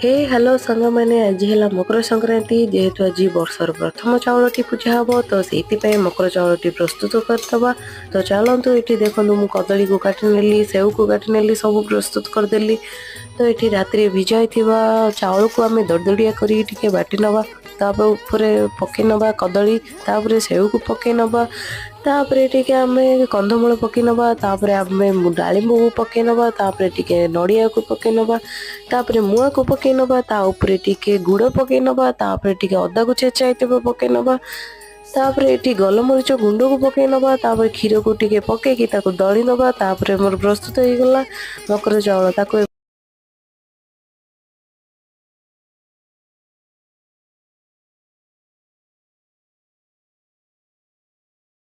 हे hello सांग मैंने आज है मकर संक्रांति जेहेतु आज वर्षर प्रथम चाउलटी पूजा हम तो से मकर चाउलटी प्रस्तुत करदबा। तो चलतु ये देखो मु कदली को काटिनेली सेव को काटिनेली सब प्रस्तुत करदेली। तो ये राति भिजाई चाउल को आम दरदड़िया कर बाटी नवा तापर पकई नवा कदली तापर सेव को पकई नवा तापर टिके आम कंधमूल पकई नवा तापर आम डालिंब को पकई नवा तापर टिके नड़िया को पकई नवा तापर मुआ को पकई नवा ता ऊपर टिके गुड़ पकई नवा तापर टिके अदा को छेचा पकई नवा तापर ये गोलमरीच गुंड को पकई नवा तापर क्षीर को टिके पकईकी दली नवा तापर मोर प्रस्तुत हो गला मकर चाउल ताको